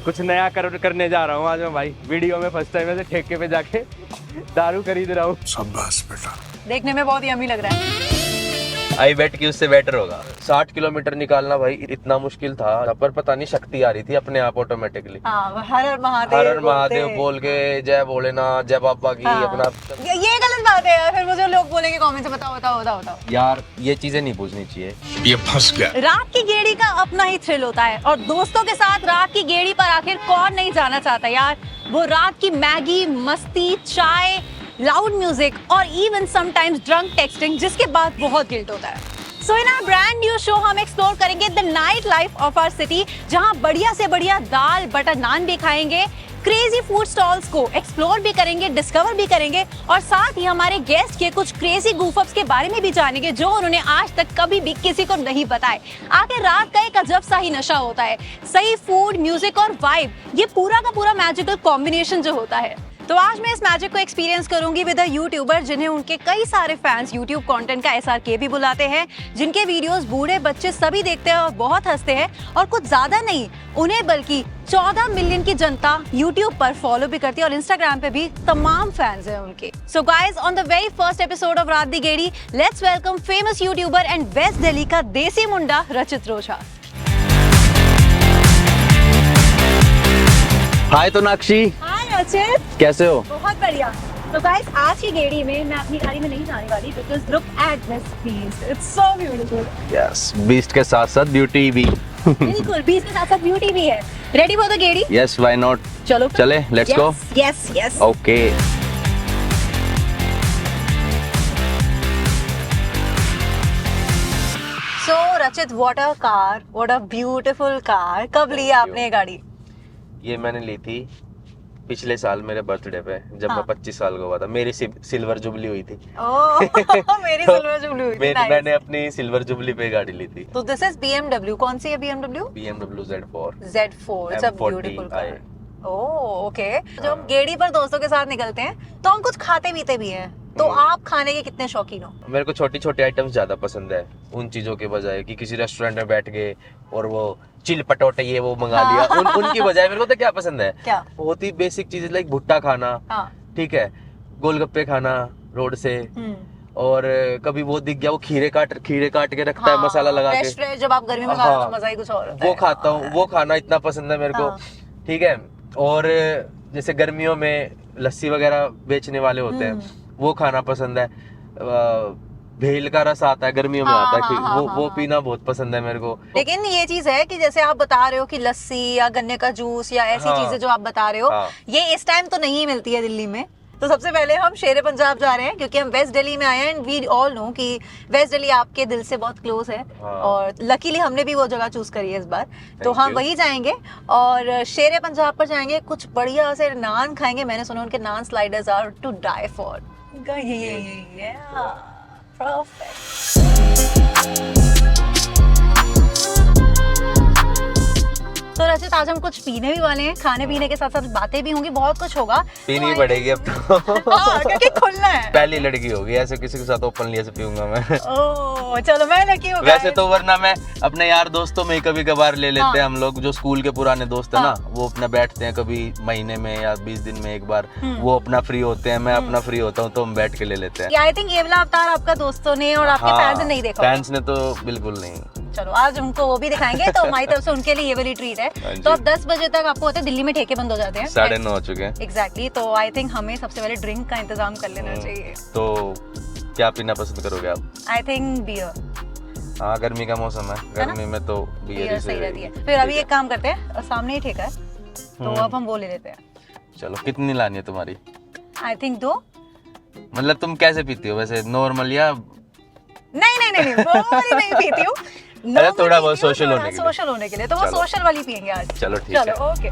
कुछ नया करने जा रहा हूँ आज मैं भाई। वीडियो में फर्स्ट टाइम ऐसे ठेके पे जाके दारू खरीद रहा हूँ। शाबाश बेटा। देखने में बहुत यम्मी लग रहा है। आई बेट कि उससे बेटर होगा। 60 किलोमीटर निकालना भाई इतना मुश्किल था, पर पता नहीं शक्ति आ रही थी अपने आप ऑटोमेटिकली। हाँ, हर हर महादेव हर हर महादेव बोल के जय भोलेनाथ जय बाबा की अपना। ये गलत बात है यार, फिर मुझे लोग बोलेंगे कमेंट से बताओ बताओ बताओ बताओ। यार ये चीजें नहीं पूछनी चाहिए। ये फंस गया। रात की गेड़ी का अपना ही थ्रिल होता है और दोस्तों के साथ रात की गेड़ी पर आखिर कौन नहीं जाना चाहता यार। वो रात की मैगी, मस्ती, चाय, लाउड म्यूजिक और इवन समटाइम्स ड्रंक टेक्सटिंग, जिसके बाद बहुत गिल्ट होता है। So in our brand new show हम एक्सप्लोर करेंगे the night life of our city, जहां बढ़िया से बढ़िया दाल बटर नान भी खाएंगे, क्रेजी फूड स्टॉल्स को एक्सप्लोर भी करेंगे, डिस्कवर भी करेंगे और साथ ही हमारे गेस्ट के कुछ क्रेजी गूफअप्स के बारे में भी जानेंगे जो उन्होंने आज तक कभी भी किसी को नहीं बताए। आखिर रात का एक अजब सा ही नशा होता है। सही फूड, म्यूजिक और वाइब, ये पूरा का पूरा मैजिकल कॉम्बिनेशन जो होता है। तो आज मैं इस मैजिक को एक्सपीरियंस करूंगी विद अ यूट्यूबर जिन्हें उनके कई सारे फैंस यूट्यूब कंटेंट का SRK भी बुलाते हैं, जिनके वीडियोस बूढ़े बच्चे सभी देखते हैं और बहुत हंसते हैं और कुछ ज्यादा नहीं, उन्हें बल्कि 14 मिलियन की जनता यूट्यूब पर फॉलो भी करती है और इंस्टाग्राम पे भी तमाम फैंस हैं उनके। So guys, on the very first episode of Raat Di Gedi, let's welcome famous youtuber and west Delhi का देसी मुंडा रचित रोझा। हाय सोनाक्षी, रचित, कैसे हो? बहुत बढ़िया। तो गाइस, आज की गेड़ी में मैं अपनी गाड़ी में नहीं जाने वाली because look at this beast, it's so beautiful. Yes, beast के साथ साथ ब्यूटी भी। बिल्कुल, बीस्ट के साथ साथ ब्यूटी भी है। Ready for the gedi? Yes, why not. चलो चले, let's go. Yes yes. Okay. So Rachit, what a car, what a beautiful car. कब ली आपने ये गाड़ी? ये मैंने ली थी पिछले साल मेरे बर्थडे पे, जब हाँ। मैं 25 साल का हुआ था। मेरी सिल्वर जुबली हुई थी। ओह, मेरी सिल्वर जुबली हुई थी। Nice. मैंने अपनी सिल्वर जुबली पे गाड़ी ली थी। तो दिस इज BMW। कौन सी है BMW? BMW Z4। Z4, it's a M40 beautiful car. I। Oh, okay. जब हम गेड़ी पर दोस्तों के साथ निकलते हैं तो हम कुछ खाते पीते भी हैं। तो आप खाने के कितने शौकीन हो? मेरे को छोटी छोटी आइटम्स ज्यादा पसंद है उन चीजों के बजाय कि किसी रेस्टोरेंट में बैठ गए और वो चिल पटोटे ये वो मंगा लिया। उनकी बजाय मेरे को तो क्या पसंद है, क्या? बहुत ही बेसिक चीजें लाइक भुट्टा खाना, हाँ। ठीक है, गोलगप्पे खाना रोड से, और कभी वो दिख गया वो खीरे काट के रखता है मसाला लगा के। फ्रेश जब आप गर्मी में खाते हो तो मजा ही कुछ और होता वो है। खाता हूँ, वो खाना इतना पसंद है मेरे को। हाँ। ठीक है, और जैसे गर्मियों में लस्सी वगैरह बेचने वाले होते हैं, वो खाना पसंद है। भेल का रस आता है गर्मियों में, आता है वो पीना बहुत पसंद है मेरे को। लेकिन ये चीज है कि जैसे आप बता रहे हो कि लस्सी या गन्ने का जूस या ऐसी चीजें जो आप बता रहे हो, ये इस टाइम तो नहीं मिलती है दिल्ली में। तो सबसे पहले हम शेरे पंजाब जा रहे हैं क्योंकि हम वेस्ट दिल्ली में आए हैं एंड वी ऑल नो कि वेस्ट दिल्ली आपके दिल से बहुत क्लोज है। और लकीली हमने भी वो जगह चूज करी है इस बार, तो हम वही जाएंगे और शेरे पंजाब पर जाएंगे। कुछ बढ़िया से नान खाएंगे। मैंने सुना उनके naan sliders are to die for. तो रचित, आज हम कुछ पीने भी वाले हैं, खाने पीने के साथ साथ बातें भी होंगी, बहुत कुछ होगा। पीनी पड़ेगी अब तो। हाँ, क्योंकि खुलना है। पहली लड़की होगी, ऐसे किसी के साथ ओपनली ऐसे पीऊंगा मैं। ओह, चलो मैं लकी हूँ। वैसे तो वरना मैं अपने यार दोस्तों में ही कभी कभार ले लेते हैं हम लोग, जो स्कूल के पुराने दोस्त है ना, वो अपना बैठते हैं कभी महीने में या 20 दिन में एक बार, वो अपना फ्री होते हैं, मैं अपना फ्री होता हूँ, तो हम बैठ के ले लेते हैं। आई थिंक ये वाला अवतार आपका दोस्तों ने और आपके फैंस ने नहीं देखा। फैंस ने तो बिल्कुल नहीं। चलो आज उनको वो भी दिखाएंगे, तो हमारी तरफ से उनके लिए ये वाली ट्रीट है। तो अब 10 बजे तक आपको पता है दिल्ली में ठेके बंद हो जाते हैं। 9:30 हो चुके हैं। एग्जैक्टली। तो आई थिंक हमें सबसे पहले ड्रिंक का इंतजाम कर लेना चाहिए। तो क्या पीना पसंद करोगे आप? I think beer. हाँ, गर्मी का मौसम है, गर्मी में तो बियर ही सही रहती है। फिर अभी एक काम करते हैं, सामने ही ठेका है तो अब हम वो ले लेते हैं। चलो, कितनी लानी है तुम्हारी? I think 2। मतलब तुम कैसे पीती हो वैसे, नॉर्मल या? नहीं, वो वाली नहीं पीती हूँ। अरे थोड़ा बहुत सोशल होने के लिए। सोशल होने के लिए तो वो सोशल वाली पियेंगे आज। चलो ठीक है। चलो ओके।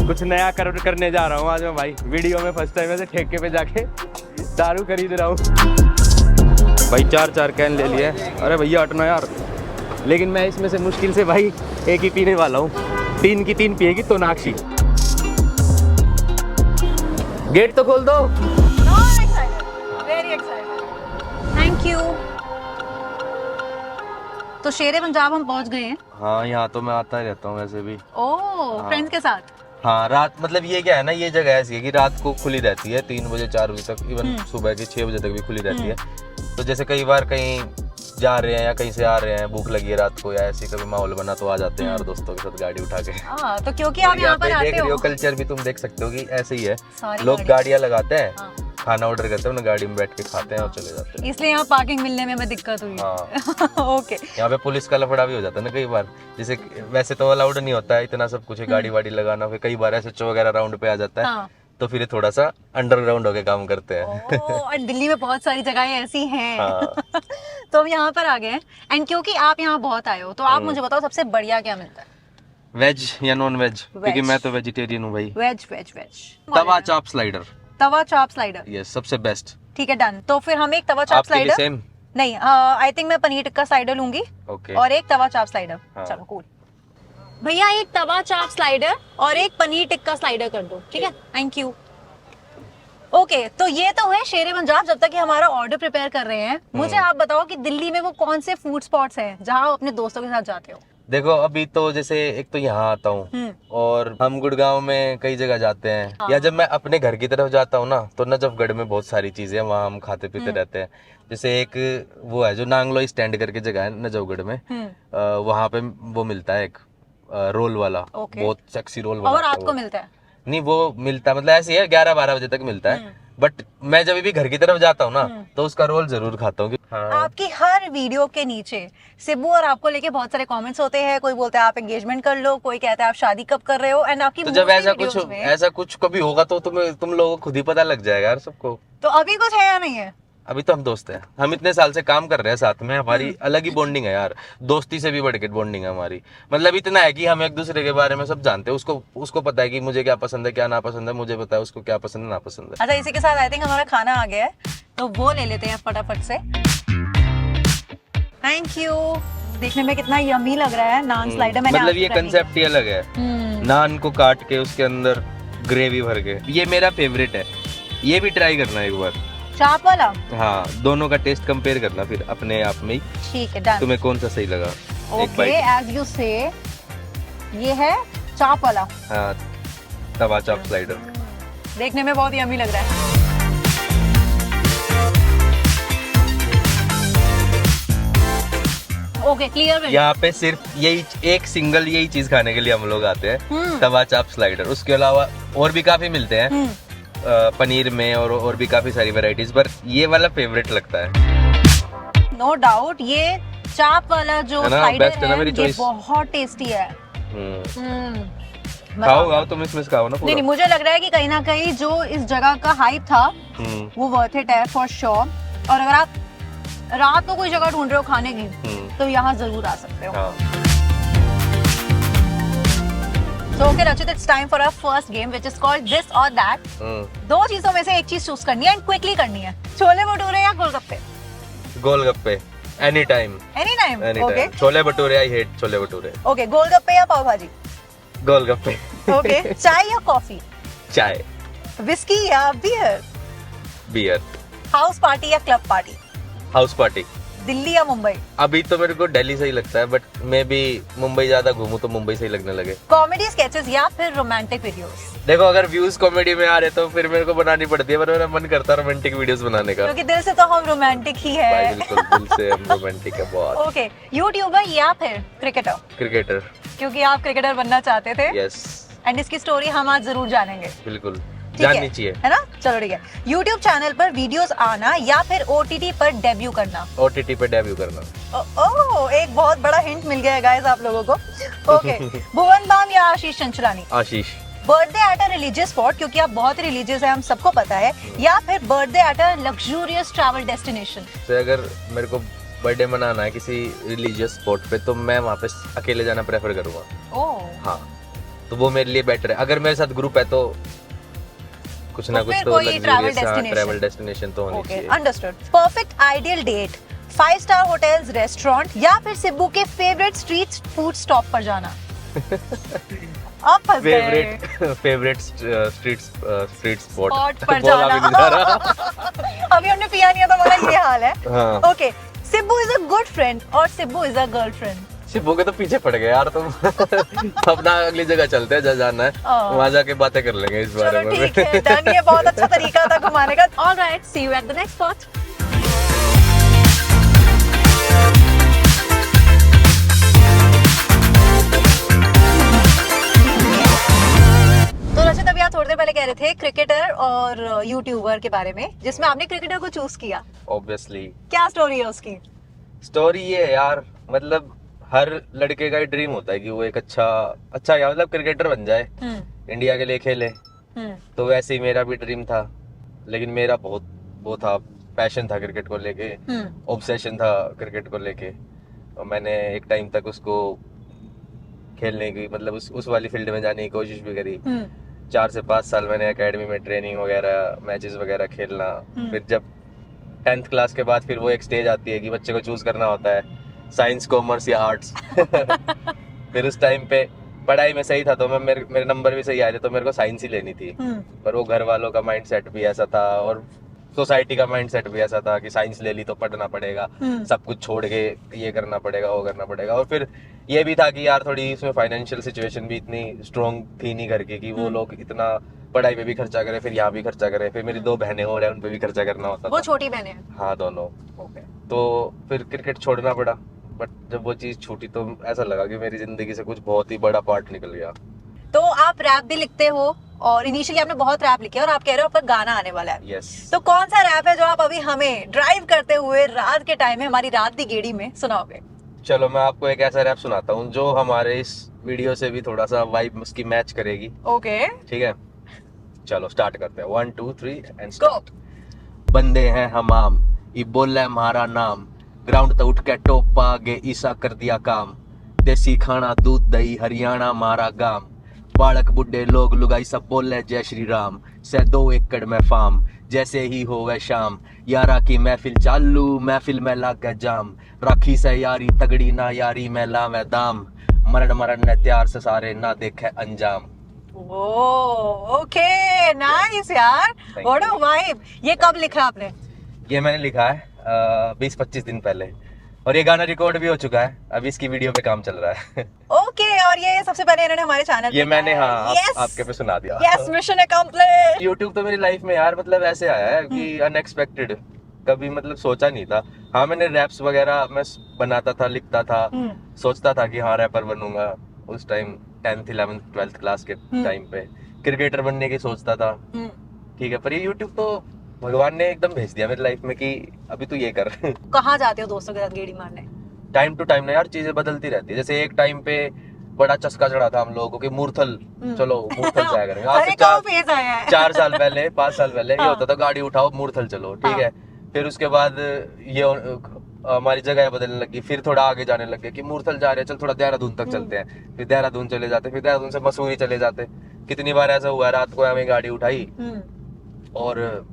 कुछ नया करने जा रहा हूँ आज मैं भाई। वीडियो में फर्स्ट टाइम ऐसे ठेके पे जाके दारू खरीद रहा हूँ भाई। 4 कैन ले लिए। अरे भैया हटना यार। लेकिन मैं इसमें से मुश्किल से भाई एक ही पीने वाला हूँ। 3 की 3 पिएगी सोनाक्षी। गेट तो खोल दो। Very excited. Thank you. तो शेरे पंजाब हम पहुंच गए हैं। हाँ, यहाँ तो मैं आता ही रहता हूँ वैसे भी। ओह, फ्रेंड्स के साथ। हाँ, रात मतलब ये क्या है ना, ये जगह ऐसी है कि रात को खुली रहती है 3 बजे 4 बजे तक, इवन सुबह के 6 बजे तक भी खुली रहती है। तो जैसे कई बार कहीं जा रहे हैं या कहीं से आ रहे हैं, भूख लगी है रात को या ऐसी कभी माहौल बना तो आ जाते हैं यार दोस्तों के साथ गाड़ी उठा के। हाँ, तो क्योंकि आप यहाँ पर आते हो, कल्चर भी तुम देख सकते हो कि ऐसे ही है। सारी लोग गाड़ियाँ लगाते हैं, हाँ। खाना ऑर्डर करते हैं, उन्हें गाड़ी में बैठ के खाते हैं और चले जाते हैं। इसलिए यहाँ पार्किंग मिलने में हमें दिक्कत हुई। हाँ। ओके। यहाँ पे पुलिस का लफड़ा भी हो जाता है ना कई बार, जैसे वैसे तो अलाउड नहीं होता है इतना सब कुछ है, गाड़ी वाड़ी लगाना, फिर कई बार SHO वगैरह राउंड पे आ जाता है। हाँ। तो फिर ये थोड़ा सा अंडरग्राउंड होके काम करते हैं। और दिल्ली में बहुत सारी जगहें ऐसी हैं। हाँ। तो हम यहाँ पर आ गए हैं, एंड क्योंकि आप यहाँ बहुत आए हो तो आप मुझे बताओ सबसे बढ़िया क्या मिलता है? वेज या नॉन वेज? क्योंकि मैं तो वेजिटेरियन हूँ भाई। Veg veg veg. तवा चाप स्लाइडर। तवा चाप स्लाइडर, यस, सबसे बेस्ट। ठीक है, डन। तो फिर हम एक तवा चाप आपके लिए स्लाइडर, सेम? नहीं, आई थिंक मैं पनीर टिक्का स्लाइडर लूंगी। ओके। और एक तवा चाप स्लाइडर। हाँ। चलो कूल भैया, एक तवा चाप स्लाइडर और एक पनीर टिक्का स्लाइडर कर दो, ठीक है, थैंक यू। ओके, तो ये तो है शेरे पंजाब। जब तक कि हमारा ऑर्डर प्रिपेयर कर रहे हैं, मुझे आप बताओ कि दिल्ली में वो कौन से फूड स्पॉट्स हैं जहां आप अपने दोस्तों के साथ जाते हो? देखो अभी तो जैसे एक तो यहाँ आता हूँ और हम गुड़गांव में कई जगह जाते हैं। हाँ। या जब मैं अपने घर की तरफ जाता हूँ ना तो नजफगढ़ में बहुत सारी चीजें हैं, वहाँ हम खाते पीते रहते हैं। जैसे एक वो है जो नांगलोई स्टैंड करके जगह है नजफगढ़ में, वहाँ पे वो मिलता है एक रोल वाला, बहुत सेक्सी रोल और रात को मिलता है? नहीं, वो मिलता मतलब ऐसे है 11-12 बजे तक मिलता है, बट मैं जब भी घर की तरफ जाता हूँ ना तो उसका रोल जरूर खाता हूँ। हाँ। आपकी हर वीडियो के नीचे सिब्बू और आपको लेके बहुत सारे कमेंट्स होते हैं। कोई बोलता है आप एंगेजमेंट कर लो, कोई कहता है आप शादी कब कर रहे हो, एंड आपकी तो जब ऐसा कुछ कभी होगा तो तुम लोगों को खुद ही पता लग जाएगा यार सबको। तो अभी कुछ है या नहीं है? अभी तो हम दोस्त हैं, हम इतने साल से काम कर रहे हैं साथ में, हमारी अलग ही बॉन्डिंग है यार, दोस्ती से भी बढ़ के बॉन्डिंग है हमारी। मतलब इतना है कि हम एक दूसरे के बारे में सब जानते हैं, उसको पता है कि मुझे क्या पसंद है क्या ना पसंद है, मुझे पता है उसको क्या पसंद है ना पसंद है। अच्छा, इसी के साथ आई थिंक हमारा खाना आ गया है, तो वो ले लेते हैं फटाफट से। Thank you. देखने में कितना यम्मी लग रहा है नान स्लाइडर। मैंने मतलब ये कंसेप्ट ही अलग है, नान को काट के उसके अंदर ग्रेवी भर के, ये मेरा फेवरेट है, ये भी ट्राई करना एक बार। चाप वाला? हाँ, दोनों का टेस्ट कंपेयर करना फिर अपने आप में ही। ठीक है, डन। तुम्हें कौन सा सही लगा? ओके, एज यू से, ये है चाप वाला। हाँ, तवा चाप स्लाइडर। देखने में बहुत यम्मी लग रहा है। Okay, clear. यहाँ पे सिर्फ यही चीज खाने के लिए हम लोग आते हैं, तवा चाप स्लाइडर। उसके अलावा और भी काफी मिलते हैं पनीर में और भी काफी सारी वैरायटीज, पर ये वाला फेवरेट लगता है। नो डाउट, ये चाप वाला जो स्लाइडर है ये बहुत टेस्टी है। खाओ तुम इसमें से खाओ ना पूरा। नहीं, मुझे लग रहा है कि कहीं ना कहीं जो इस जगह का हाइप था वो वर्थ इट है फॉर श्योर। और अगर आप रात को कोई जगह ढूंढ रहे हो खाने की तो यहाँ जरूर आ सकते हो। So okay, Rachit, it's time for our first game, which is called this or that. दो चीजों में से एक चीज चूज करनी है एंड क्विकली करनी है। छोले भटूरे या golgappe? Golgappe, any time. Any time, okay. Chole bhature, I hate chole bhature. Okay, golgappe या पाव भाजी? गोलगप्पे। ओके, चाय या कॉफी? चाय। विस्की या बियर? बियर। हाउस पार्टी या club party? House party. Delhi या मुंबई? अभी तो मेरे को दिल्ली सही लगता है, बट मैं भी मुंबई ज्यादा घूमूं तो मुंबई सही लगने लगे। कॉमेडी स्केचेस या फिर रोमांटिक वीडियोस? देखो, अगर व्यूज कॉमेडी में आ रहे तो फिर मेरे को बनानी पड़ती है, पर मेरा मन करता है रोमांटिक वीडियोस बनाने का। क्योंकि दिल से तो हम रोमांटिक ही है। भाई बिल्कुल, दिल से हम रोमांटिक है बहुत। ओके, यूट्यूबर या फिर क्रिकेटर? क्रिकेटर। क्योंकि आप क्रिकेटर बनना चाहते थे। यस। एंड इसकी स्टोरी हम आज जरूर जानेंगे। बिल्कुल, ठीक जाननी चाहिए, है ना? चलो ठीक है। YouTube चैनल पर वीडियोस आना या फिर OTT पर डेब्यू करना? OTT पे डेब्यू करना। ओह, एक बहुत बड़ा हिंट मिल गया है गाइस आप लोगों को। ओके, भुवन बाम या Ashish Chanchlani? Ashish. Birthday at a religious spot, क्योंकि आप बहुत ही रिलीजियस है, हम सबको पता है, या फिर birthday at a luxurious travel destination? तो अगर मेरे को बर्थडे मनाना है किसी रिलीजियस स्पॉट पे तो मैं वहाँ पे अकेले जाना प्रेफर करूंगा। ओह, हाँ, तो वो मेरे लिए बेटर है। अगर मेरे साथ ग्रुप है तो कुछ ना कुछ तो ट्रैवल डेस्टिनेशन तो होनी चाहिए। Understood. Perfect ideal date, 5 star hotels, restaurant या फिर सिब्बू के फेवरेट स्ट्रीट फूड स्टॉप पर जाना? आप फंस गए। फेवरेट स्ट्रीट स्पॉट पर जाना। अभी हमने पिया नहीं है तो हमारा ये हाल है। Okay, Sibbu is a good friend और Sibbu is a girlfriend. Sibbu के तो पीछे पड़ गए यार तुम। अपना अगली जगह चलते हैं, जहाँ जाना है वहाँ जाके बातें कर लेंगे इस बारे चलो में। ठीक है, डन। ये बहुत अच्छा तरीका था घुमाने का। Alright, see you at the next spot. तो रचित, अभी आप थोड़ी देर पहले कह रहे थे क्रिकेटर और यूट्यूबर के बारे में, जिसमें आपने क्रिकेटर को चूज किया। ऑब्वियसली क्या स्टोरी है उसकी? स्टोरी ये है यार, मतलब हर लड़के का ही ड्रीम होता है कि वो एक अच्छा या मतलब क्रिकेटर बन जाए, इंडिया के लिए खेले। तो वैसे ही मेरा भी ड्रीम था, लेकिन मेरा बहुत वो था, पैशन था क्रिकेट को लेके, ऑब्सेशन था क्रिकेट को लेके। और मैंने एक टाइम तक उसको खेलने की, मतलब उस वाली फील्ड में जाने की कोशिश भी करी। 4 से 5 साल मैंने एकेडमी में ट्रेनिंग वगैरह, मैचेस वगैरह खेलना। फिर जब 10th क्लास के बाद फिर वो एक स्टेज आती है कि बच्चे को चूज करना होता है, साइंस, कॉमर्स या आर्ट्स। फिर उस टाइम पे पढ़ाई में सही था, तो मैं मेरे नंबर भी सही आए थे, तो मेरे को साइंस ही लेनी थी। पर वो घर वालों का माइंडसेट भी ऐसा था और सोसाइटी का माइंडसेट भी ऐसा था कि साइंस ले ली तो पढ़ना पड़ेगा, सब कुछ छोड़ के ये करना पड़ेगा, वो करना पड़ेगा। और फिर ये भी था कि यार थोड़ी इसमें फाइनेंशियल सिचुएशन भी इतनी स्ट्रॉन्ग थी नहीं घर की कि वो लोग इतना पढ़ाई पे भी खर्चा करे, फिर यहाँ भी खर्चा करे। फिर मेरी 2 बहनें हो रहे हैं, उन पे भी खर्चा करना होता था। वो छोटी बहनें हैं? हाँ, दोनों। तो फिर क्रिकेट छोड़ना पड़ा। बट जब वो चीज छूटी तो ऐसा लगा कि मेरी जिंदगी से कुछ बहुत ही बड़ा पार्ट निकल गया। तो आप रैप भी लिखते हो और इनिशियली आपने बहुत रैप लिखे और आप कह रहे हो आपका गाना आने वाला है। यस। तो कौन सा रैप है जो आप अभी हमें ड्राइव करते हुए रात के टाइम में हमारी रात दी गेड़ी में सुनाओगे? चलो मैं आपको एक ऐसा रैप सुनाता हूँ जो हमारे इस वीडियो से भी थोड़ा सा वाइब उसकी मैच करेगी। ओके, ठीक है, चलो स्टार्ट करते हैं। 1 2 3 एंड स्टार्ट। बंदे हैं हमाम, ये बोला हमारा नाम, ग्राउंड तो उठ के टॉप आगे ईसा कर दिया काम। देसी खाना दूध दही हरियाणा मारा गाम, बालक बुढ़े लोग लुगाई सब बोले जय श्री राम। से 2 एकड़ में फार्म, जैसे ही हो वह शाम, यारा की महफिल चालू, महफिल में लाग गए जाम। राखी से यारी तगड़ी ना यारी में लावे दाम, मरण मरण ने त्यार से सारे ना देखे अंजाम। ओके, नाइस यार, व्हाट अ वाइब। ये कब लिखा आपने? ये मैंने लिखा है 20-25 दिन पहले, और ये गाना रिकॉर्ड भी हो चुका है, अभी इसकी वीडियो पे काम चल रहा है। ओके, और ये सबसे पहले इन्होंने हमारे चैनल ये मैंने आपके पे सुना दिया। Yes, mission accomplished. YouTube तो मेरी लाइफ में यार मतलब ऐसे आया है कि अनएक्सपेक्टेड, कभी मतलब सोचा नहीं था। हाँ, मैंने रैप्स वगैरह मैं बनाता था, लिखता था, सोचता था कि हाँ रैपर बनूंगा। उस time 10th 11th 12th class के टाइम पे क्रिकेटर बनने की सोचता था। ठीक है, पर ये YouTube तो भगवान ने एकदम भेज दिया मेरी लाइफ में कि अभी तू ये कर। कहाँ जाते हो दोस्तों के साथ गेड़ी मारने? टाइम टू टाइम ना यार चीजें बदलती रहती है। जैसे एक टाइम पे बड़ा चस्का चढ़ा था हम लोगों को कि मूर्थल, चलो मूर्थल जाया करेंगे। आज से 4 साल पहले 5 साल पहले ये होता था गाड़ी उठाओ मूर्थल चलो, ठीक है। फिर उसके बाद ये हमारी जगह बदलने लगी, फिर थोड़ा आगे जाने लगे कि मूर्थल जा रहे हैं, चल थोड़ा देहरादून तक चलते हैं। फिर देहरादून चले जाते, फिर देहरादून से मसूरी चले जाते। कितनी बार ऐसा हुआ रात को हमें गाड़ी उठाई और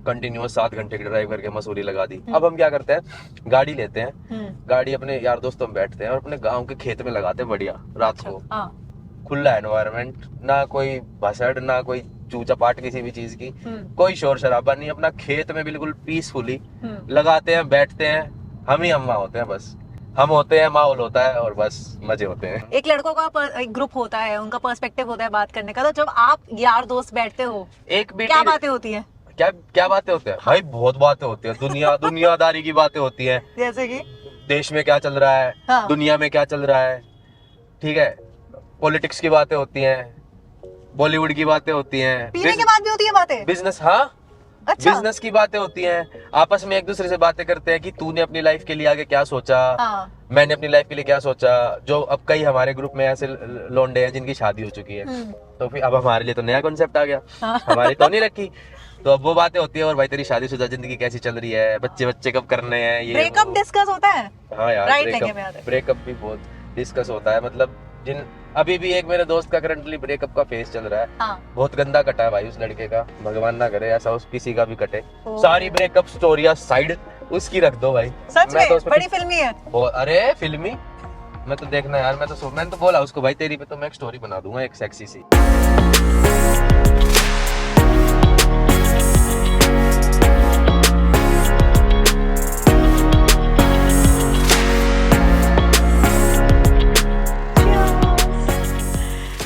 कंटिन्यूअस 7 घंटे की ड्राइव करके मसूरी लगा दी। अब हम क्या करते हैं, गाड़ी लेते हैं, गाड़ी अपने यार दोस्तों में बैठते हैं और अपने गांव के खेत में लगाते हैं बढ़िया रात को। खुला एनवायरनमेंट, ना कोई भसड़, ना कोई चूचा पाट किसी भी चीज की, कोई शोर शराबा नहीं, अपना खेत में बिल्कुल पीसफुली लगाते हैं, बैठते हैं, हम ही अम्मा होते हैं, बस हम होते हैं, माहौल होता है और बस मजे होते हैं। एक लड़कों का एक ग्रुप होता है, उनका पर्सपेक्टिव होता है बात करने का। तो जब आप यार दोस्त बैठते हो, एक क्या बातें होती हैं? क्या बातें होती है भाई? बहुत बातें होती है, दुनियादारी की बातें होती हैं। जैसे कि देश में क्या चल रहा है, हाँ। दुनिया में क्या चल रहा है, ठीक है, पॉलिटिक्स की बातें होती हैं, बॉलीवुड की बातें होती हैं, पीने के बाद भी होती है बातें, बिजनेस, हाँ अच्छा। बिजनेस की बातें होती हैं। आपस में एक दूसरे से बातें करते हैं कि तूने अपनी लाइफ के लिए आगे क्या सोचा, हाँ। मैंने अपनी लाइफ के लिए क्या सोचा। जो अब कई हमारे ग्रुप में ऐसे लोंडे हैं जिनकी शादी हो चुकी है, तो फिर अब हमारे लिए तो नया कॉन्सेप्ट आ गया, हमारी तो नहीं रखी। तो अब वो बातें होती है, और भाई तेरी शादीशुदा जिंदगी कैसी चल रही है, बच्चे कब करने हैं, ये ब्रेकअप डिस्कस होता है। हाँ यार, राइट, ब्रेकअप भी बहुत डिस्कस होता है। मतलब अभी भी एक मेरे दोस्त का करंटली ब्रेकअप का फेस चल रहा है। हाँ। बहुत गंदा कटा है भाई उस लड़के का, भगवान ना करे ऐसा उस किसी का भी कटे। सारी ब्रेकअप स्टोरियां साइड उसकी रख दो भाई। सच में तो बड़ी फिल्मी है। अरे फिल्मी, मैं तो देखना यार, मैंने तो बोला उसको भाई तेरी पे तो मैं एक स्टोरी बना दूंगा, एक सेक्सी सी।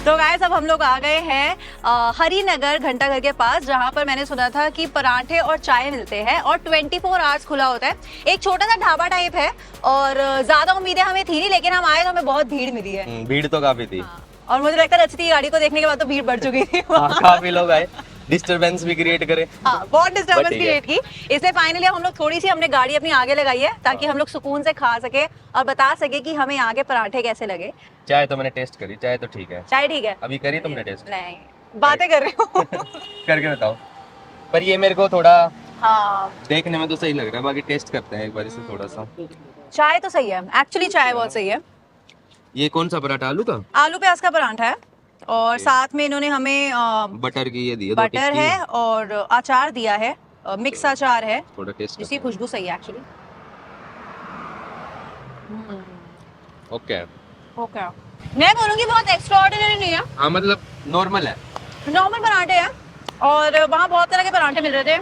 तो गाइस अब हम लोग आ गए हैं हरिनगर घंटाघर के पास, जहाँ पर मैंने सुना था कि पराठे और चाय मिलते हैं और 24 आवर्स खुला होता है। एक छोटा सा ढाबा टाइप है और ज्यादा उम्मीदें हमें थी नहीं, लेकिन हम आए तो हमें बहुत भीड़ मिली है। भीड़ तो काफी थी। और मुझे लगता है रचित की गाड़ी को देखने के बाद तो भीड़ बढ़ चुकी थी। काफी लोग आए, डिस्टरबेंस भी क्रिएट करे। हाँ, बहुत डिस्टर्बेंस ठीक है। क्रिएट की, इसलिए फाइनली हम लोग थोड़ी सी हमने गाड़ी अपनी आगे लगाई है ताकि हम लोग सुकून से खा सके और बता सके कि हमें यहाँ के पराठे कैसे लगे। चाय तो मैंने टेस्ट करी, चाय तो ठीक है। चाय ठीक है? अभी करी तुमने टेस्ट? नहीं, बातें कर रहे हो। करके बताओ। पर ये मेरे को थोड़ा हाँ, देखने में तो सही लग रहा है, बाकी टेस्ट करते हैं एक बार इसे थोड़ा सा। चाय तो सही है, एक्चुअली चाय बहुत सही है। ये कौन सा पराठा? आलू का? आलू प्याज का पराठा है और साथ में इन्होंने हमें बटर की ये दी है, बटर है और अचार दिया है, मिक्स अचार है, थोड़ा टेस्ट जिसकी खुशबू सही है एक्चुअली। ओके। ओके, मैं बोलूँगी बहुत एक्स्ट्राऑर्डिनरी नहीं है, हाँ मतलब नॉर्मल है, नॉर्मल पराठे हैं। और वहाँ बहुत तरह के पराठे मिल रहे थे,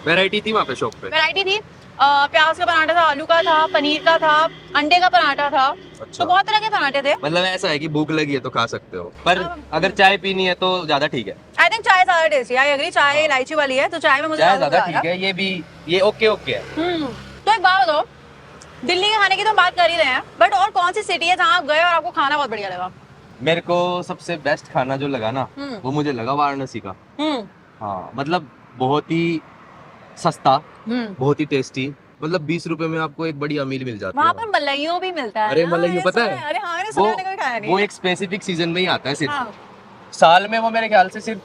वैरायटी थी वहाँ पे शॉप पे। वैरायटी थी। प्याज का पराठा था, आलू का था, पनीर का था, अंडे का पराठा था। तो बहुत तरह के पराठे थे। मतलब ऐसा है कि भूख लगी है तो खा सकते हो, पर अगर चाय पीनी है तो ज्यादा ठीक है। आई थिंक चाय ज्यादा टेस्टी, आई एग्री। चाय इलायची वाली है तो चाय में मुझे चाय ज्यादा ज्यादा मजा ठीक है, ये भी ये ओके ओके है। तो एक बात बताओ, दिल्ली के खाने की तो बात कर ही रहे हैं, बट और कौन सी सिटी है जहाँ आप गए और आपको खाना बहुत बढ़िया लगा? मेरे को सबसे बेस्ट खाना जो लगा ना, वो मुझे लगा वाराणसी का। हाँ मतलब बहुत ही सस्ता, बहुत ही टेस्टी, मतलब 20 रुपए में आपको एक बढ़िया मील मिल जाती है। वहाँ पर मलाइयों भी मिलता है। अरे ना, मलाइयो ये पता सुना है? अरे हाँ, मैंने सुना, मैंने कभी खाया नहीं वो है। एक स्पेसिफिक सीजन में ही आता है सिर्फ। हाँ। साल में वो मेरे ख्याल से सिर्फ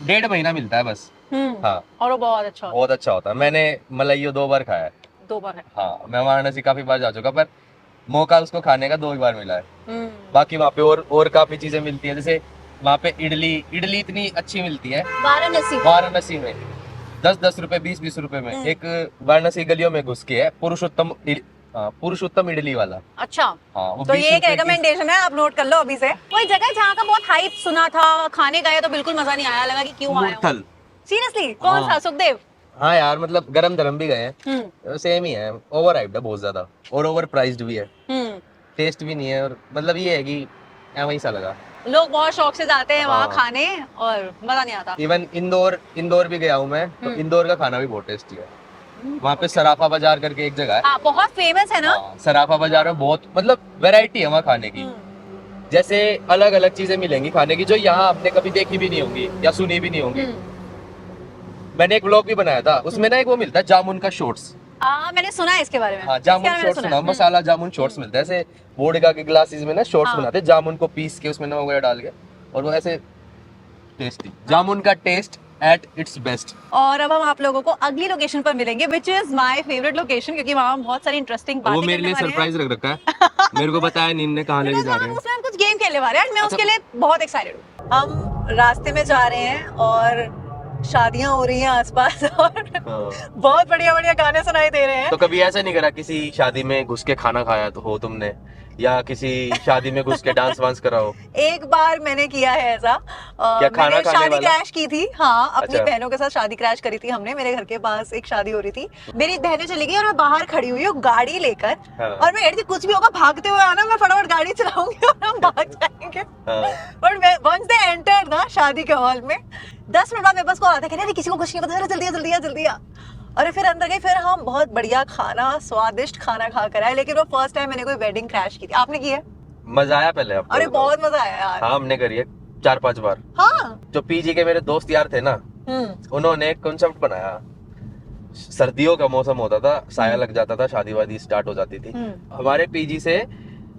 1.5 महीना मिलता है बस। हाँ, और वो बहुत अच्छा होता बहुत अच्छा होता है। मैंने मलाइयो 2 बार खाया है। है। 2 बार है। हाँ, मैं वाराणसी काफी बार जा चुका, पर मौका उसको खाने का 2 ही बार मिला है। बाकी वहाँ पे और काफी चीजें मिलती है, जैसे वहाँ पे इडली इतनी अच्छी मिलती है वाराणसी में, 10-10 रुपए 20-20 रुपए में। एक वाराणसी गलियों में घुस के है पुरुषोत्तम इडली वाला। अच्छा, हाँ, वो तो 20 ये एक रुपए की- रिकमेंडेशन है, आप नोट कर लो अभी से। कोई जगह जहाँ का बहुत हाइप सुना था, खाने गए तो बिल्कुल मजा नहीं आया, लगा कि क्यों आया हूँ। मूर्थल। सीरियसली? कौन हाँ। सा? सुखदेव? हाँ यार, मतलब गरम धरम भी गए हैं, सेम ही है, ओवर हाइप्ड है बहुत ज्यादा और ओवर प्राइस्ड भी है, टेस्ट भी नहीं है, और मतलब ये है कि वही सा लगा। लोग बहुत शौक से जाते हैं वहाँ हाँ। खाने और मजा नहीं आता। इवन इंदौर भी गया हूँ मैं, तो इंदौर का खाना भी बहुत टेस्टी है। वहाँ पे सराफा बाजार करके एक जगह है। हाँ, बहुत फेमस है ना। हाँ, सराफा बाजार में बहुत मतलब वैरायटी है वहाँ खाने की। जैसे अलग अलग चीजें मिलेंगी खाने की जो यहाँ आपने कभी देखी भी नहीं होंगी या सुनी भी नहीं होंगी। मैंने एक व्लॉग भी बनाया था, उसमें ना एक वो मिलता है जामुन का शॉर्ट्स। मैंने सुना है इसके बारे में। हाँ, इसके जामुन बारे में शॉर्ट्स सुना सुना, है। मसाला जामुन शॉर्ट्स मिलता है, ऐसे वोडका के ग्लासेस में ना शॉर्ट्स हाँ। बनाते हैं, जामुन को पीस के उसमें नमक वगैरह डाल के, और वो ऐसे टेस्टी, जामुन का टेस्ट एट इट्स बेस्ट। और अब हम आप लोगों को अगली लोकेशन पर मिलेंगे, which is my favourite location, क्योंकि वहाँ बहुत सारी इंटरेस्टिंग बातें वो मेरे लिए करने वाले हैं। सरप्राइज रख रखा है, मेरे को बताया नींद ने कहाँ लेके जा रहे हैं। उसमें हम कुछ गेम खेलने वाले हैं, मैं उसके लिए बहुत एक्साइटेड हूँ। हम रास्ते में जा रहे हैं और शादियां हो रही हैं आसपास और बहुत बढ़िया बढ़िया गाने सुनाई दे रहे हैं। तो कभी ऐसा नहीं करा किसी शादी में घुस के खाना खाया तो हो तुमने, या किसी शादी में घुस के डांस वांस करा हो? एक बार मैंने किया है ऐसा। क्या खाना मैंने खाने शादी वाला? क्रैश की थी। हाँ, अपनी अच्छा। बहनों के साथ शादी क्रैश करी थी हमने। मेरे घर के पास एक शादी हो रही थी, मेरी बहनें चली गई और मैं बाहर खड़ी हुई हूँ गाड़ी लेकर। हाँ। और मैं कह रही थी कुछ भी होगा भागते हुए आना, मैं फटाफट गाड़ी चलाऊंगी और हम भाग जाएंगे। बट वंस दे एंटर्ड ना शादी के हॉल में, 10 मिनट बाद मेरे पास कॉल आता है, कह रहे किसी को कुछ नहीं पता, जल्दी आ। और फिर अंदर गए, फिर हम बहुत बढ़िया खाना, स्वादिष्ट खाना खा कर आए। लेकिन वो फर्स्ट टाइम मैंने कोई वेडिंग क्रैश की थी। आपने की है? मजा आया पहले आपको? अरे बहुत मजा आया यार। हाँ, हमने करी है 4-5 बार। हाँ। जो पीजी के मेरे दोस्त यार थे ना, उन्होंने एक कॉन्सेप्ट बनाया। सर्दियों का मौसम होता था, साया लग जाता था, शादी वादी स्टार्ट हो जाती थी। हमारे पीजी से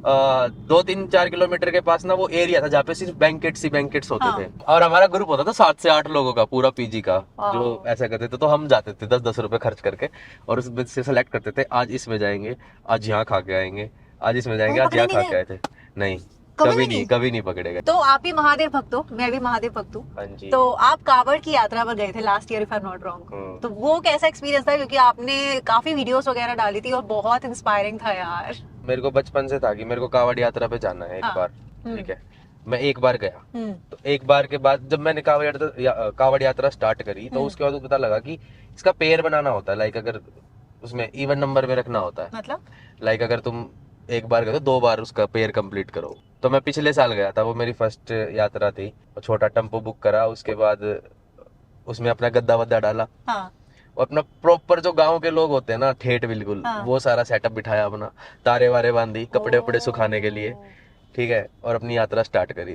2-3-4 किलोमीटर के पास ना वो एरिया था जहाँ पे सिर्फ बैंकेट्स होते थे, और हमारा ग्रुप होता था 7 से 8 लोगों का पूरा पीजी का, जो ऐसा करते थे। तो हम जाते थे 10-10 रुपए खर्च करके, और उसमें से सेलेक्ट करते थे, आज इसमें जाएंगे, आज यहाँ खा के आएंगे, आज इसमें जाएंगे, आज यहाँ खा के आए थे। नहीं, कभी नहीं पकड़ेगा। तो आप भी महादेव भक्त हो, मैं भी महादेव भक्त हूँ। हाँ जी। तो आप कांवड़ की यात्रा पर गए थे last year, if I am not wrong. तो वो कैसा एक्सपीरियंस था? क्योंकि आपने काफी वीडियोस वगैरह डाली थी और बहुत इंस्पायरिंग था यार। मेरे को बचपन से था कि मेरे को कांवड़ यात्रा पे जाना है एक बार। ठीक है, मैं एक बार गया, तो एक बार के बाद जब मैंने कांवड़ यात्रा स्टार्ट करी, तो उसके बाद पता लगा कि इसका पेयर बनाना होता है। लाइक अगर उसमें इवन नंबर में रखना होता है, मतलब लाइक अगर तुम एक बार गए तो 2 बार उसका पेयर कंप्लीट करो। तो मैं पिछले साल गया था, वो मेरी फर्स्ट यात्रा थी। छोटा टेम्पो बुक करा, उसके बाद उसमें अपना गद्दा वद्दा डाला, हाँ और अपना प्रॉपर जो गांव के लोग होते हैं ना, ठेठ बिल्कुल, हाँ। वो सारा सेटअप बिठाया अपना, तारे वारे बांधी, कपड़े वपड़े सुखाने के लिए, ठीक है, और अपनी यात्रा स्टार्ट करी।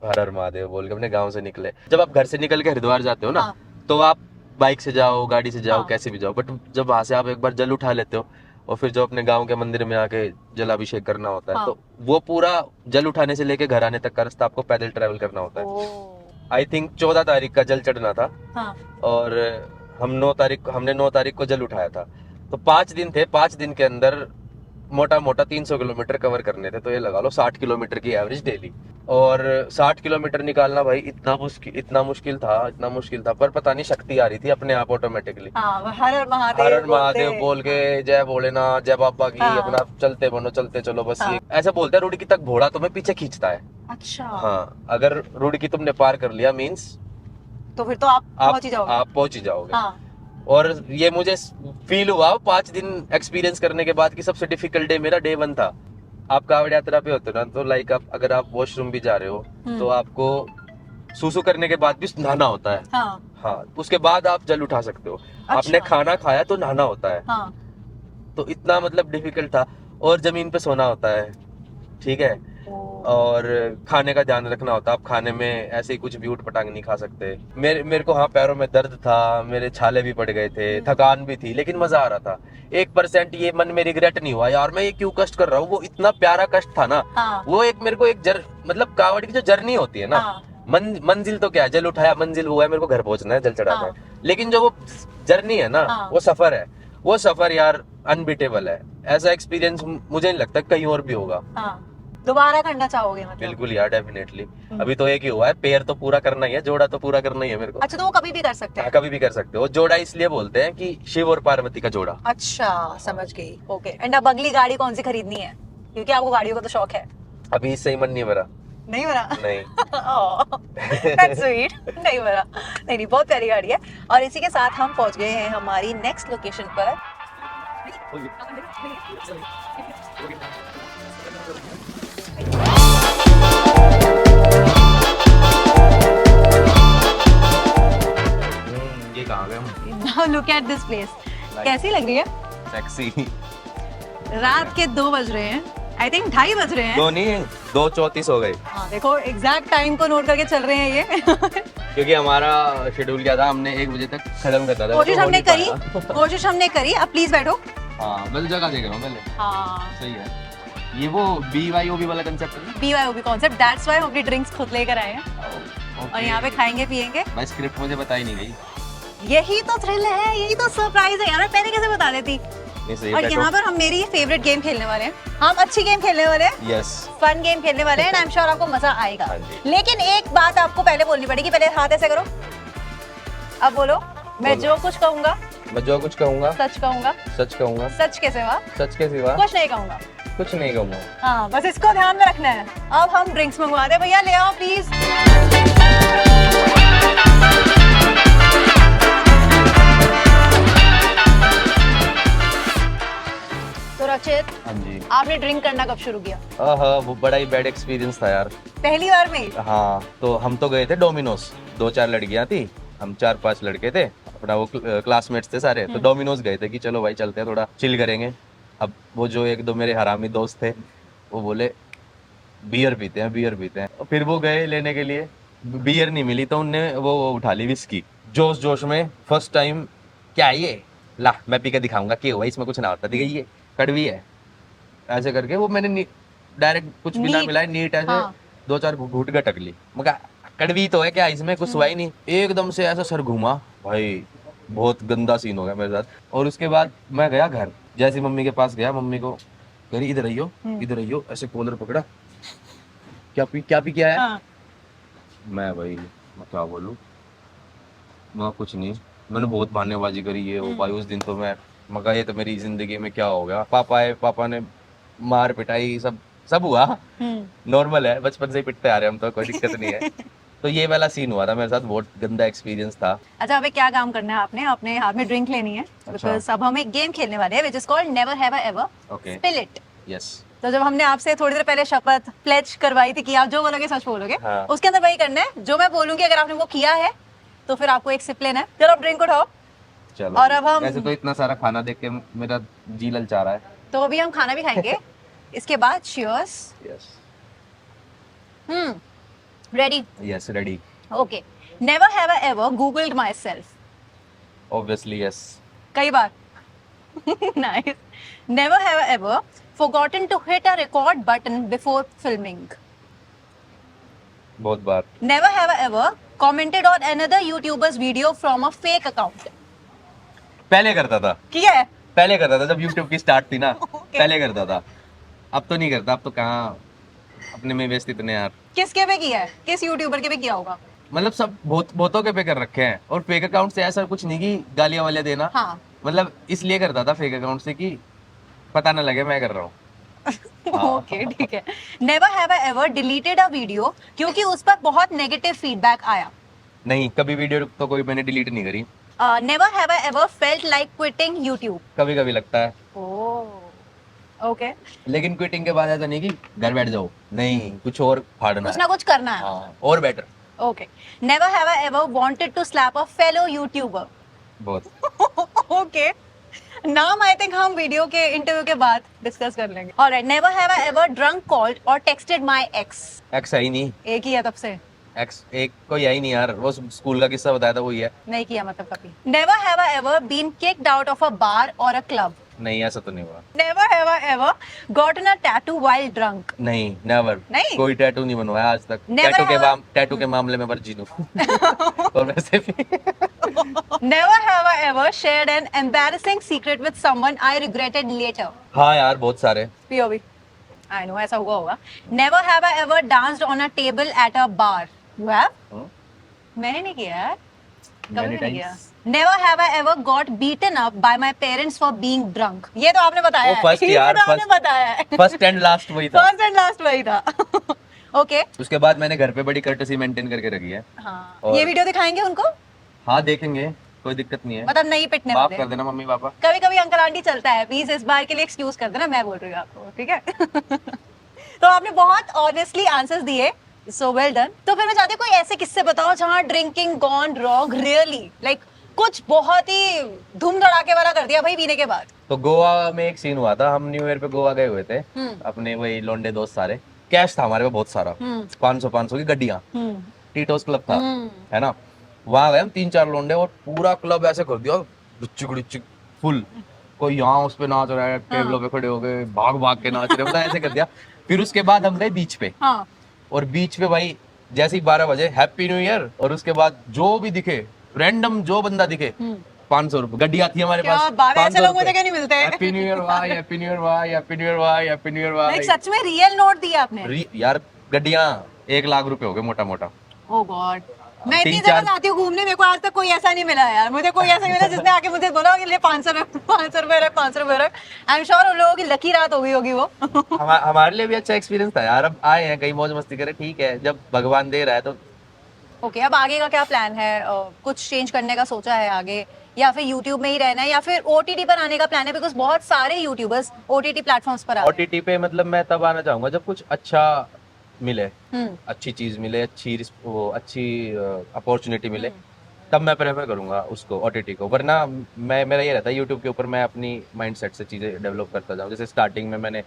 हर हर महादेव बोल के अपने गांव से निकले। जब आप घर से निकल के हरिद्वार जाते हो ना, हाँ। तो आप बाइक से जाओ, गाड़ी से जाओ, हाँ। कैसे भी जाओ, बट जब वहां से आप एक बार जल उठा लेते हो और फिर जो अपने गांव के मंदिर में आके जलाभिषेक करना होता है, हाँ। तो वो पूरा जल उठाने से लेके घर आने तक का रास्ता आपको पैदल ट्रेवल करना होता है। ओह। आई थिंक 14 तारीख का जल चढ़ना था, हाँ और हमने 9 तारीख को जल उठाया था। तो 5 दिन थे, 5 दिन के अंदर मोटा मोटा 300 किलोमीटर कवर करने थे, तो ये लगा लो 60 किलोमीटर की एवरेज डेली। और 60 किलोमीटर निकालना भाई इतना मुश्किल था, पर पता नहीं शक्ति आ रही थी अपने आप ऑटोमेटिकली। हाँ, हर हर महादेव हर हर महादेव बोलते। बोल के, जय भोलेनाथ, जय बाबा की, हाँ। अपना चलते बनो, चलते चलो बस। हाँ। ये ऐसा बोलते हैं रुड़की तक घोड़ा तुम्हें पीछे खींचता है। अच्छा। हाँ, अगर रुड़की तुमने पार कर लिया मीन्स तो फिर तो आप पहुंच ही जाओगे। आप पहुंच ही जाओगे। हाँ और ये मुझे फील हुआ 5 दिन एक्सपीरियंस करने के बाद कि सबसे डिफिकल्ट डे मेरा डे 1 था। आप कावड़ यात्रा पे होते हो ना, तो लाइक अगर आप वॉशरूम भी जा रहे हो, तो आपको सूसू करने के बाद भी नहाना होता है। हाँ हाँ, उसके बाद आप जल उठा सकते हो। आपने खाना खाया तो नहाना होता है। हाँ। तो इतना मतलब डिफिकल्ट था। और जमीन पे सोना होता है, ठीक है, और खाने का ध्यान रखना होता है। आप खाने में ऐसे ही कुछ भी उठ पटांग नहीं खा सकते। मेरे को हाँ, पैरों में दर्द था, मेरे छाले भी पड़ गए थे, थकान भी थी, लेकिन मजा आ रहा था। 1% ये मन में रिग्रेट नहीं हुआ यार मैं ये क्यों कष्ट कर रहा हूँ। वो इतना प्यारा कष्ट था ना। हाँ। वो एक मेरे को मतलब कावड़ की जो जर्नी होती है ना, हाँ। मंजिल तो क्या है, जल उठाया, मंजिल वो है, मेरे को घर पहुंचना है, जल चढ़ाना है। लेकिन जो वो जर्नी है ना, हाँ। वो सफर है, वो सफर यार अनबीटेबल है। ऐसा एक्सपीरियंस मुझे नहीं लगता कहीं और भी होगा। हाँ। दोबारा करना चाहोगे मतलब? बिल्कुल यार, डेफिनेटली। अभी तो एक ही हुआ है, पैर तो पूरा करना ही है, जोड़ा तो पूरा करना ही है मेरे को। अच्छा, तो वो कभी भी कर सकते हैं? कभी भी कर सकते हो। जोड़ा इसलिए बोलते हैं कि शिव और पार्वती का जोड़ा। अच्छा, समझ गई। ओके। एंड अब अगली गाड़ी कौन सी खरीदनी है, क्योंकि आपको गाड़ियों का तो शौक है? अभी इससे ही मन नहीं भरा। नहीं भरा? नहीं। That's sweet। नहीं भरा। नहीं, बहुत प्यारी गाड़ी है। और इसी के साथ हम पहुंच गए हैं हमारी नेक्स्ट लोकेशन पर। ये कहाँ गए हम? Now look at this place। कैसी लग रही है? सेक्सी। रात के 2 बज रहे हैं, आई थिंक 2:30 बज रहे हैं। 2 नहीं, 2:34 हो गए। हाँ, देखो एग्जैक्ट टाइम को नोट करके चल रहे हैं ये। क्योंकि हमारा शेड्यूल क्या था, हमने 1 बजे तक खत्म करना था। कोशिश तो हो हमने नहीं करी, पाया। कोशिश हमने करी। अब प्लीज बैठो। हाँ, मैं तो जगह देख रहा हूँ पहले। हाँ, सही है। ये वो BYOB वाला कंसेप्ट है। BYOB कॉन्सेप्ट, दैट्स व्हाई हम अपनी ड्रिंक्स खुद लेकर आए हैं और यहाँ पे खाएंगे पिएंगे। भाई स्क्रिप्ट मुझे बताई नहीं गई। यही तो थ्रिल है, यही तो सरप्राइज है यार। मैं पहले कैसे बता देती। नहीं सही। और यहाँ पर हम मेरी फेवरेट गेम खेलने वाले हैं। हम अच्छी गेम खेलने वाले हैं, यस, फन गेम खेलने वाले हैं। आई एम श्योर आपको मजा आएगा। हाँ जी। लेकिन एक बात आपको पहले बोलनी पड़ेगी। पहले हाथ ऐसे करो, अब बोलो। मैं जो कुछ कहूंगा, मैं जो कुछ कहूंगा सच कहूंगा। सच कहूंगा, सच के सिवा सच के सिवा कुछ नहीं कहूंगा। कुछ नहीं कहूंगा। हाँ, बस इसको ध्यान में रखना है। अब हम ड्रिंक्स मंगवा दे भैया, ले आओ प्लीज। तो रक्षित, हाँ जी। आपने ड्रिंक करना कब शुरू किया? हाँ, वो बड़ा ही बैड एक्सपीरियंस था यार। पहली बार में ही? हाँ, तो हम तो गए थे डोमिनोज, 2-4 लड़कियां थी, हम 4-5 लड़के थे, अपना वो क्लासमेट्स थे सारे। तो डोमिनोज गए थे कि चलो भाई चलते हैं, थोड़ा चिल करेंगे। अब वो जो 1-2 मेरे हरामी दोस्त थे, वो बोले बियर पीते हैं, बियर पीते हैं। फिर वो गए लेने के लिए, बियर नहीं मिली तो उनने वो उठा ली विस्की। जोश जोश में फर्स्ट टाइम, क्या है ये, ला मैं पी के दिखाऊंगा कि हुआ इसमें कुछ ना होता, देखिए ये कड़वी है, ऐसे करके वो मैंने डायरेक्ट कुछ भी ना मिलाया, नीट ऐसे हाँ। 2-4 घूट गटक ली। मगर कड़वी तो है क्या, इसमें कुछ हुआ ही नहीं। एकदम से ऐसा सर घूमा भाई, बहुत गंदा सीन हो गया मेरे साथ। और उसके बाद मैं गया घर, जैसे मम्मी के पास गया, मम्मी को कह रही इधर आइयो, इधर आइयो, ऐसे कॉलर पकड़ा, क्या पी क्या है? हाँ। मैं भाई मैं क्या बोलूं, मैं कुछ नहीं, मैंने बहुत बहानेबाजी करी है वो भाई। उस दिन तो मैं मगा, ये तो मेरी जिंदगी में क्या हो गया। पापा आए, पापा ने मार पिटाई, सब हुआ। नॉर्मल है, बचपन से ही पिटते आ रहे हम, तो कोई दिक्कत नहीं है। तो ये वाला सीन हुआ था मेरे साथ, बहुत गंदा एक्सपीरियंस था। अच्छा, अबे क्या काम करना है आपने? अपने हाथ में ड्रिंक लेनी है, बिकॉज़ अब हम एक गेम खेलने वाले हैं, which is called never have I ever. Okay, spill it. Yes. तो जब हमने आपसे थोड़ी देर पहले शपथ प्लेज करवाई थी कि आप जो बोलोगे सच बोलोगे, हाँ। उसके अंदर वही करना है जो मैं बोलूंगी। अगर आपने वो किया है तो फिर आपको एक सिप लेना है। चलो आप ड्रिंक उठाओ। चलो। और अब हम वैसे तो इतना सारा खाना देख के मेरा जी ललचा रहा है। तो अभी हम खाना भी खाएंगे। इसके बाद cheers. Yes ready? Yes ready. Okay. Never have I ever googled my self. Obviously yes. कई बार। Nice. Never have I ever forgotten to hit a record button before filming. बहुत बार। Never have I ever commented on another YouTuber's video from a fake account. पहले करता था। किया है? पहले करता था जब YouTube की स्टार्ट थी ना। Okay. पहले करता था। अब तो नहीं करता। अब तो कहाँ अपने में व्यस्त इतने यार। किसके पे किया है? किस YouTuber के पे किया होगा? मतलब सब बहुतों के पे कर रखे हैं और फेक अकाउंट से ऐसा कुछ नहीं कि गालियां वालियां देना। हाँ। मतलब इसलिए करता था फेक अकाउंट से कि पता ना लगे मैं कर रहा हूँ। ओके ठीक है। Never have I ever deleted a video क्योंकि उस पर बहुत नेगेटिव फीडबैक आया। नहीं, कभी वीडियो तो कोई मैंने डिलीट नहीं करी। Never have I ever felt like quitting YouTube. कभी कभी लगता है। ओके। लेकिन क्विटिंग के बाद ऐसा नहीं कि घर बैठ जाओ, नहीं कुछ और फाड़ना कुछ ना कुछ करना है। हाँ, और better. Okay. Never have I ever wanted to slap a fellow YouTuber. बहुत। ओके। नाम आई थिंक हम वीडियो के इंटरव्यू के बाद डिस्कस कर लेंगे। Alright. Never have I ever drunk called और टेक्स्टेड माय एक्स। एक्स है ही नहीं। एक ही है तब से। एक्स एक कोई है ही नहीं यार। वो स्कूल का किस्सा बताया था वही है। नहीं किया मतलब कभी। Never have I ever been kicked out of a bar और अ क्लब। नहीं, ऐसा तो नहीं हुआ। Never have I ever gotten a tattoo while drunk. नहीं, नेवर। नहीं? कोई टैटू नहीं बनवाया आज तक। Never ever- टैटू के मामले में वर्जिन हूँ। और वैसे भी। Never have I ever shared an embarrassing secret with someone I regretted later. हाँ यार, बहुत सारे। पीओवी। आई नो ऐसा हुआ होगा। Never have I ever danced on a table at a bar. You have? मैंने नहीं किया यार। कभी Many भी नहीं किया। times. Never have I ever got beaten up by my parents for being drunk. ये तो आपने बताया वो first है। यार, ये तो आपने first- बताया है। फर्स्ट एंड लास्ट वही था। फर्स्ट एंड लास्ट वही था। ओके। उसके बाद मैंने घर पे बड़ी कर्टसी मेंटेन करके रखी है। हाँ। और- ये वीडियो दिखाएंगे उनको? हाँ देखेंगे, कोई दिक्कत नहीं है। मतलब नहीं पिटने माफ वाले। कर देना मम्मी पापा। कभी कभी अंकल आंटी चलता है, प्लीज इस बार के लिए एक्सक्यूज कर देना, मैं बोल रही हूँ आपको, ठीक है? तो आपने बहुत ऑनेस्टली आंसर्स दिए, सो वेल डन। तो फिर मैं चाहती हूँ कोई ऐसे किस्से बताओ जहाँ drinking gone wrong really, like कुछ बहुत ही धूम धड़ाके वाला कर दिया भाई पीने के बाद। तो गोवा में एक सीन हुआ था। हम न्यू ईयर पे गोवा गए हुए थे अपने वही लौंडे दोस्त सारे। कैश था हमारे पे बहुत सारा, 500 की गड्डियां। टीटोस क्लब था, है ना। वहां गए हम 3-4 लौंडे और पूरा क्लब ऐसे कर दिया डिचिक फुल। कोई यहाँ उस पे नाच रहा है, टेबलों पे खड़े हो गए, भाग भाग के नाच रहे, मतलब ऐसे कर दिया। फिर उसके बाद हम गए बीच पे। हाँ। और बीच पे भाई जैसे ही 12 बजे हैप्पी न्यू ईयर, और उसके बाद जो भी दिखे रैंडम जो बंदा दिखे 500 रुपए। गड्डियां थी हमारे क्या पास। बात है, ऐसे लोग मुझे क्या नहीं मिलते। हैप्पी न्यू ईयर भाई, हैप्पी न्यू ईयर भाई, हैप्पी न्यू ईयर भाई, हैप्पी न्यू ईयर भाई। लाइक सच में रियल नोट दिया आपने? यार गड्डियां 1 लाख रुपए हो गए मोटा मोटा। ओह गॉड। मैं इतनी 3-4 जगह जाती हूँ घूमने, मेरे को आज तक कोई ऐसा नहीं मिला यार। मुझे कोई ऐसा नहीं मिला जिसने आके मुझे बोला कि ले 500 रुपए रख, 500 रुपए रख। आई एम श्योर उन लोगों की लकी रात हो गई होगी वो। हमारे लिए भी अच्छा एक्सपीरियंस था यार। अब आए हैं कहीं मौज मस्ती करें, ठीक है, जब भगवान दे रहा है तो। ओके, अब आगे का क्या प्लान है? कुछ चेंज करने का सोचा है आगे, या फिर YouTube में ही रहना है, या फिर OTT पर आने का प्लान है? बिकॉज बहुत सारे यूट्यूबर्स OTT प्लेटफॉर्म्स पर आते OTT पे मतलब मैं तब आना चाहूंगा जब कुछ अच्छा मिले, हैं। अच्छी चीज मिले, अच्छी अपॉर्चुनिटी मिले, तब मैं प्रेफर करूंगा उसको, OTT को। वरना मेरा ये रहता है YouTube के ऊपर मैं अपनी माइंडसेट से चीजें डेवलप करता जाऊं। जैसे स्टार्टिंग में मैंने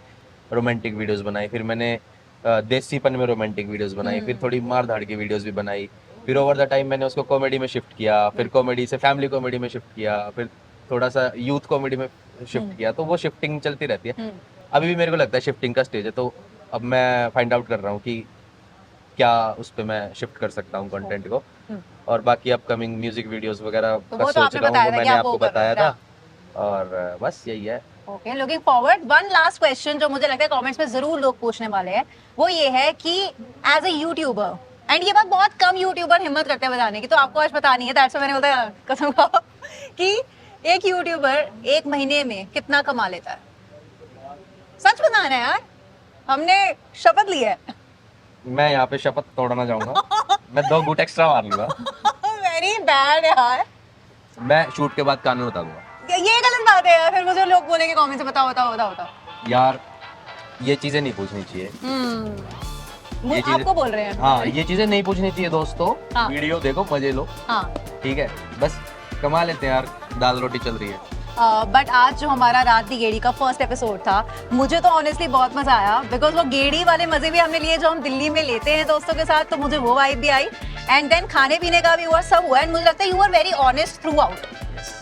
रोमांटिक वीडियोस बनाई, फिर मैंने देसीपन में रोमांटिक वीडियोस बनाई, फिर थोड़ी मार धाड़ की वीडियोस भी बनाई, फिर ओवर द टाइम मैंने उसको कॉमेडी में शिफ्ट किया, फिर कॉमेडी से फैमिली कॉमेडी में शिफ्ट किया, फिर थोड़ा सा यूथ कॉमेडी में शिफ्ट किया। तो वो शिफ्टिंग चलती रहती है। अभी भी मेरे को लगता है शिफ्टिंग का स्टेज है। तो अब मैं फाइंड आउट कर रहा हूँ कि क्या उस पे मैं शिफ्ट कर सकता हूँ कंटेंट को। और बाकी अपकमिंग म्यूजिक वीडियोस वगैरह तो का वो तो सोच आपने रहा हूँ, बताया वो था कि मैंने आप वो आपको कर रहे बताया हैं। था। और बस यही है। Okay, looking forward. One last question जो मुझे लगता है कमेंट्स में जरूर लोग पूछने वाले हैं, वो ये है कि एज अ यूट्यूबर, एंड ये बात बहुत कम यूट्यूबर हिम्मत करते हैं बताने की, तो आपको आज बतानी है, दैट्स व्हाई मैंने बोला कसम खाओ कि एक यूट्यूबर 1 महीने में कितना कमा लेता है? सच बताना है यार, हमने शपथ ली है। मैं यहाँ पे शपथ तोड़ना चाहूंगा। मैं 2 घूंट एक्स्ट्रा मार लूंगा। वेरी बैड यार। मैं शूट के बाद कानून बता दूंगा ये गलत बात है यार, फिर मुझे लोग बोलेंगे कमेंट से बताओ बताओ बताओ बताओ। यार। ये चीजें नहीं पूछनी चाहिए। ये चीजें- आपको बोल रहे हैं। हाँ, ये चीजें नहीं पूछनी चाहिए दोस्तों। हाँ। वीडियो देखो, मजे लो, हाँ ठीक है, बस कमा लेते हैं यार, दाल रोटी चल रही है। बट आज जो हमारा रात दी गेड़ी का फर्स्ट एपिसोड था, मुझे तो ऑनेस्टली बहुत मजा आया, बिकॉज वो गेड़ी वाले मजे भी हमने लिए जो हम दिल्ली में लेते हैं दोस्तों के साथ, तो मुझे वो वाइब भी आई। एंड देन खाने पीने का भी हुआ, सब हुआ, एंड मुझे लगता है you are very honest throughout,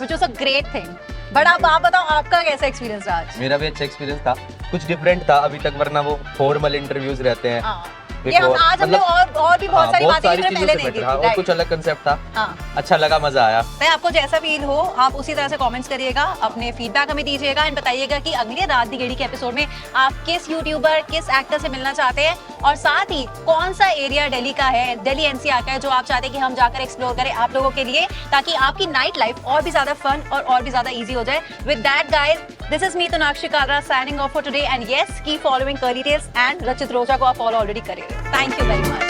which was a great thing. But आप बताओ आपका कैसा एक्सपीरियंस रहा आज? मेरा भी अच्छा एक्सपीरियंस था, कुछ डिफरेंट था अभी तक, वरना वो फॉर्मल इंटरव्यूज रहते हैं। हाँ। ये हम आज हमने और भी बहुत सारी बातें की पहले नहीं की थी, और कुछ अलग कंसेप्ट था। हाँ। अच्छा लगा, मजा आया। मैं आपको जैसा फील हो आप उसी तरह से कमेंट्स करिएगा, अपने फीडबैक हमें दीजिएगा एंड बताइएगा कि अगले रात दी गेड़ी के एपिसोड में आप किस यूट्यूबर, किस एक्टर से मिलना चाहते हैं, और साथ ही कौन सा एरिया दिल्ली का है, दिल्ली एनसीआर का है, जो आप चाहते हैं कि हम जाकर एक्सप्लोर करें आप लोगों के लिए, ताकि आपकी नाइट लाइफ और भी ज्यादा फन और भी ज्यादा इजी हो जाए। With that guys, this is me Tonakshi Kalra signing off for today, and yes, keep following Curly Tales, and रचित रोजा को आप फॉलो ऑलरेडी करेंगे। Thank you very much.